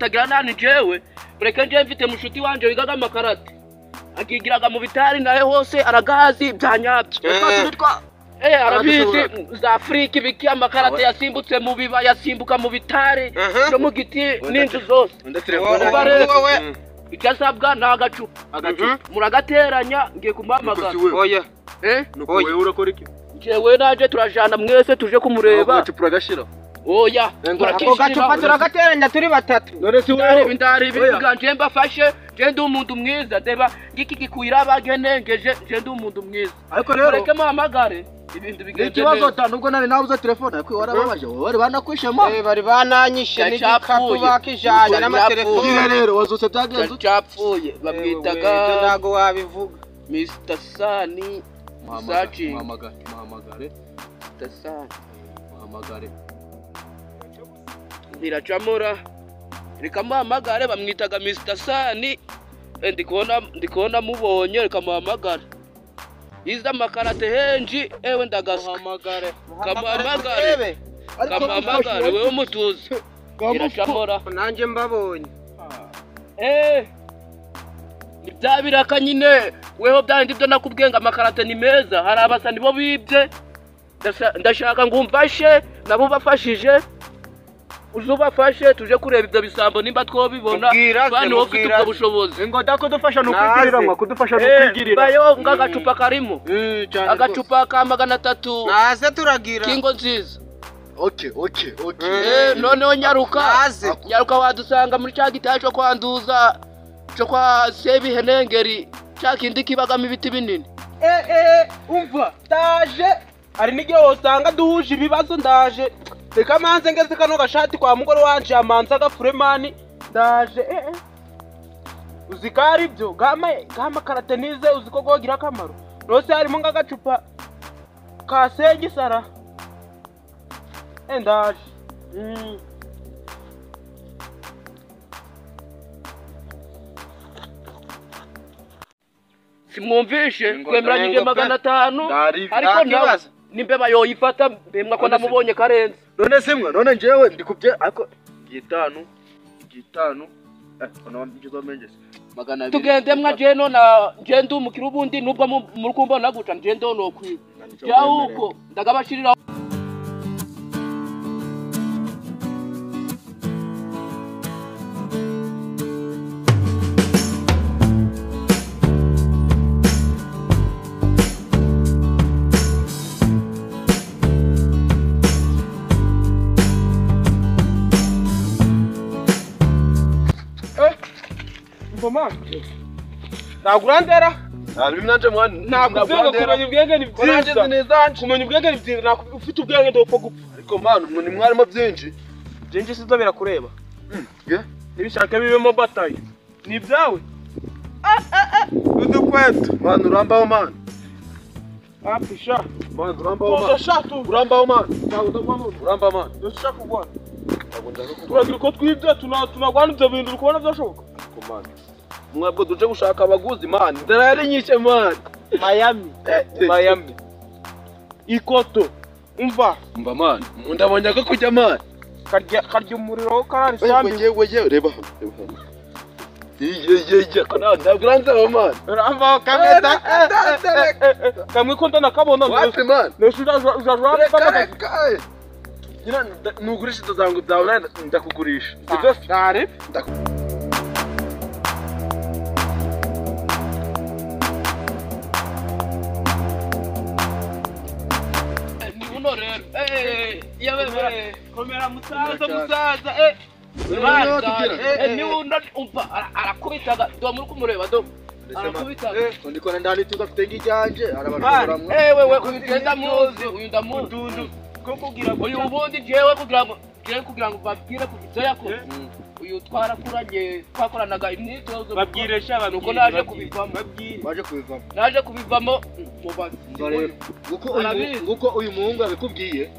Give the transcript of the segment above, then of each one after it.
batagira nani jewe ureke nje mfite mushuti wanje wigaga amakarate akigiraga mu bitari naye hose aragazi byanyabyo arabizi za Afrika biki amakarate yasimbutse mu biba yasimbuka mu bitari no mu giti n'inzu zose icyasabwa nagacupa muragateranya ngiye kumamagara oya nuko wewe urakora iki jewe naje turajana mwese tuje kumureba gacupa gashira oya ako gacupa turagateranya turi batatu none si wewe ndari bivuga nje mbafashe je ndi umuntu mwiza deba ngiki gikwira bagenengeje je ndi umuntu mwiza ariko rero reke mamagare ibintu bigende ikibazo tanubwo nari nabuza telefone yakwe warababaje wowe banakwishema bari bananyishe n'igikapu bakijanye n'amatelefone rero wazutse byagenze cyapfuye bamwitaga ntago wabivuga Mr. Sani Sachi muhamagare Mr. Sani muhamagare biracamura reka muhamagare bamwitaga Mr. Sani ndikubona mubonye reka muhamagare iza makarate henji ewe ndagahamagare kamuhamagare wewe mutuzi biracamura nanjye mbabonye nibyabiraka nyine weho byandi byo nakubwenga amakarate ni meza hari abasani bo bibye ndashaka ngo umfashe nabo bafashije uzubafashe tuje kureba ibyo bisambo nimba twobibona bani wo ufite ubwo bushobozi ngo dako dufasha no kwigirira kudufasha no kwigirira bayo ngagacupa karimo agacupa ka 300 naze turagira kingo nziza okay noneho nyaruka wadusanga muri cya gitaje cyo kwanduza cyo kwa sebi henengeri cya kindi kibagamo ibiti binini umva ndaje ari n'igihe wosanga duhuje ibibazo ndaje reka manze ngeze kano gashati kwa mugore wanje amanza gafuremani ndaje uzikari byo gama karate nize uziko gogira akamaro rose harimo ngagacupa ka segisara ndaje simwumvishe kwemeranyije 500 ariko nawe nimbeba yoyifata mbemwa ko namubonye karenze none simwe none njewe ndikubye ariko 5 ono ngizo menjese 200 tugende mwa jeno na jendo umukira ubundi nubwo muri kumbona guca jendo no kwiba yahuko ndagabashirira nagurandera nanje mwana nakuvanga kumenya ubwenge ni byiza kumenya ubwenge ni byiza ufite ubwenge ndopfa gupfa ariko mwana ni mwarimo byinshi sizo birakureba nibishaka bibemo bataye ni byawe udukweto mwana urambaho mwana apisha mwana urambaho mwana uramba mwana ndashaka kugwana turagira ko twibye tunagwana ibyo bintu ukubona byashoboka mwana mwabwo duje gushaka abaguzi man ndarare nyishe man Miami ikoto umva man ndabonye ko kujya man karya umuriro karari sambi yewe reba kana ndagranza man ramba kamwe ko ndakabona wapi man neshuja nyina nugurisha tuzangu byawe ndakugurisha sibyo cyane komera musaza niwunda umva arakubitaga do muri kumureba do arakubitaga ndikora ndani tugafite ngijanje arabashobora wewe ugenda muzi uyu ndamuzi ko kugira uyu ubundi jewe kugira ngo babwire kugitsa yako uyu twarakuranye twakoranaga imyitozo babwiresha abantu uko naje kubivamo naje kubivamo nguko uyu muhungu abikubwiye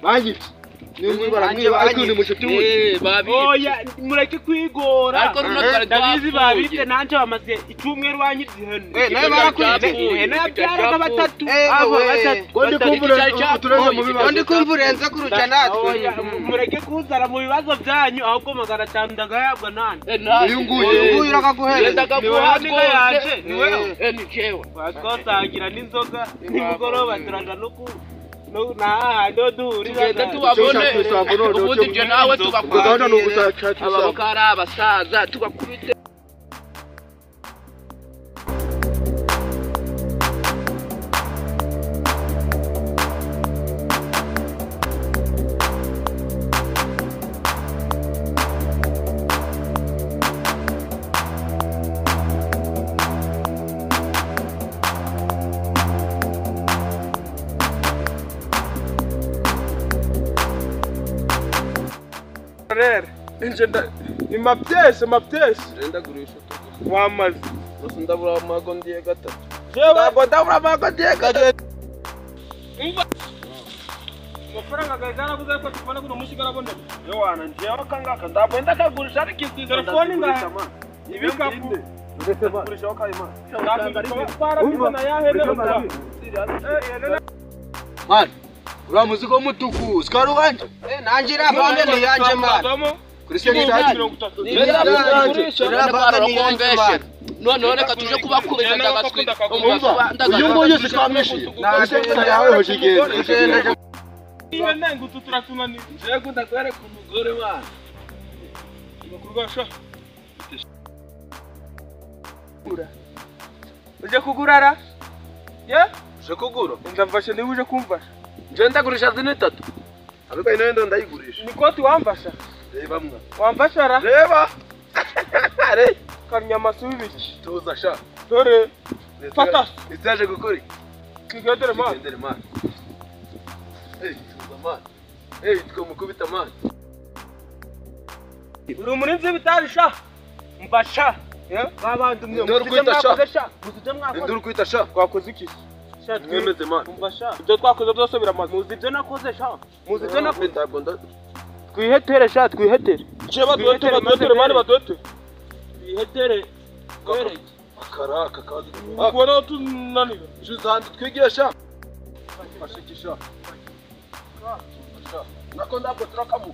banyitse niyo nguyu baramwiba ariko ni mushuti we babibye oya mureke kwigora ariko runo twari ndabizi twapfuye. babibye nanje bamaze icyumweru banyirije ihene nayo barakwize ihene yabyaraga batatu abo batatu ngo ndi kumvura tureze mu bibazo ndi kumvura enze kuruca natwe oya mureke kuzara mu bibazo byanyu ahubwo 500 ndagayabwa nande uyu nguyu urakaguhereza niwe yaje niwe ni jewe twasangira n'inzoga nimugoroba turaja no nahandi duhurira tugenda tubabone ubundi ibyo nawe tugakora ababoko ari abasaza tugakubite rero ni mapiese ndagurisha wamaze gusa ndabura amago ndiye gatatu jewe ndabura amago ndiye gatatu amafaranga gahita guze ko tubona kuno mushigara aboneka yo wana njewe akangaka ndabwenda kagurisha ariko telefone ngaha ibikapu kugurisha wakayima na yahene man ura muzigo mutuku sikari wanje nanje irabande ni yanje man Christian Sati none reka tuje kubakubita ndagaswi uyu nguyu sikamwishi Christian yawe hojigeze iwe nengu tuturatunani je kunda kwere ku mugore wana bakurgasha uje kugurara ye je kugura ndamfashe niba uje kumfasha je ndagurisha zine tatu ariko ino ndo ndayigurisha ni koti wamfasha reba mwa wamfasha ra reba are kanyama subiki tuza sha dore fata itaje gukuri kigendere ma kigendere ma tuza ma tukamukubita ma uri umurinzi w'ibitarisha mfasha babandi mwe Ndoro kwita sha. muzije mwakoze nduru kwita sha twakoze iki sha twemeze ma mfasha ibyo twakoze byose biramaze muzi ibyo nakoze sha muzi ibyo nakoze ntabwo nda twihetere sha twihetere je badotere mani badote twihetere kwere akaraka kazi kubona tunanira juzandi twigisha mashikisha nako ndabwo turakamu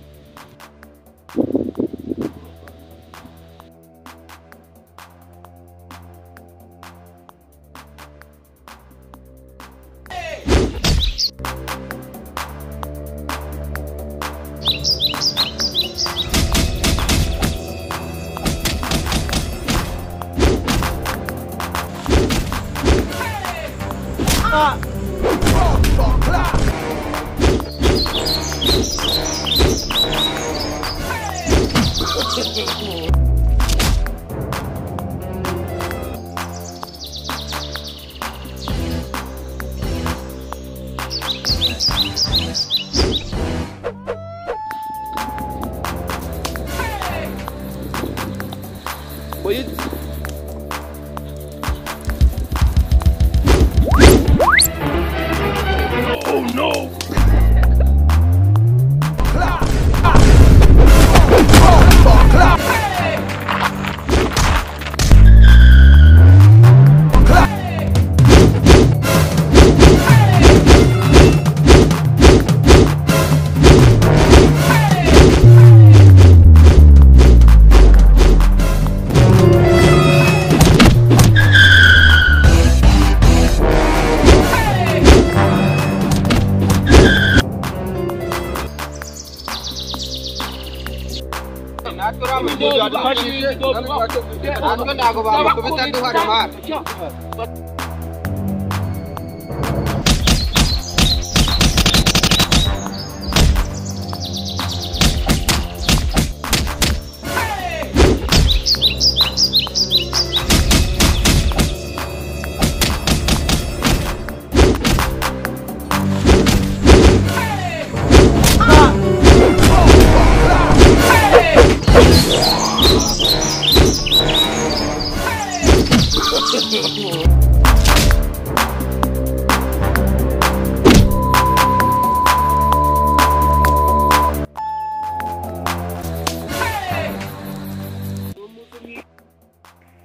natwe ntago bamukubita duhari mani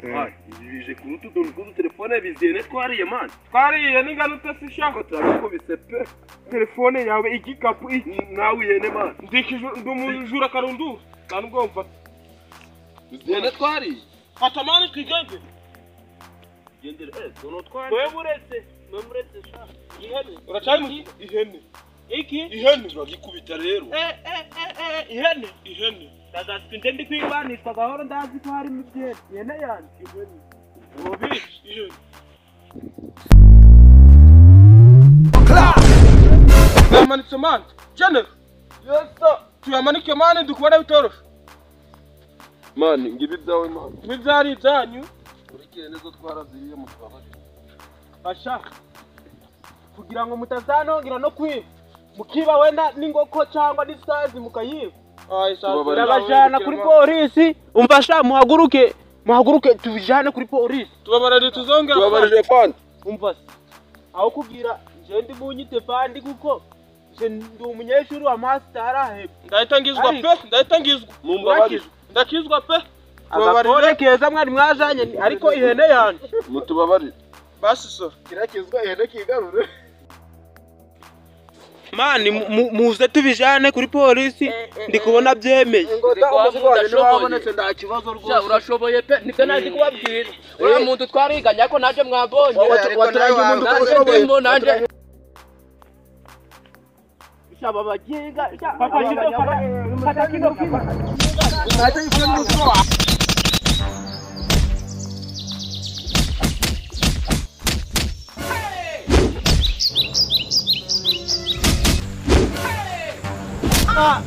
ibi bije kuri utu tuntu tw'udutelefone bizene twariye mani. twariye n'ingano utasishaka Turabikubise pe. telefone yawe igikapu Nawe uyene mani. ndikije ndi umujura karundu kandi ubwo mfata Bizene twariye. fata mani twigenge Gendere dono twariye. wewe muretse sha ihene uracari mu ihene iki ihene Turagikubita rero. ihene ndazafite ndi kwibanishwa gahoro ndazi ko hari ibyera ihene yanjye ihene ubizi ihene yamanitse mani jene tuyamanike mani dukubona bitoroshe Mani ngibi byawe mani. n'ibyari ibyanyu Urikire nizo twaraziriye mu twabari. asha kugira ngo mutazanongera no kwiba mukiba wenda n'ingoko cyangwa n'isazi mukayiba ndabajana kuri polisi umfasha muhaguruke tubijane kuri polisi tubabarire tuzongera Tubabarije fandi. umva se aho kugira je ndi munyite fandi kuko je ndi umunyeshuri wa master ahebwe ndahita ngizwa Mumbabarire. ndakizwa pe agapore keza mwari mwajanye ariko ihene yanjye Mutubabarire. basi so Kirakizwa ihene kigarure. mani muze tubijane kuri polisi ndi kubona byemeye nta kibazo rwose urashoboye pe nibyo nazi kubabwira uriya muntu twariganye ariko nanjye mwambonye ndimo nanjye shaba bagiga fata kino Ah!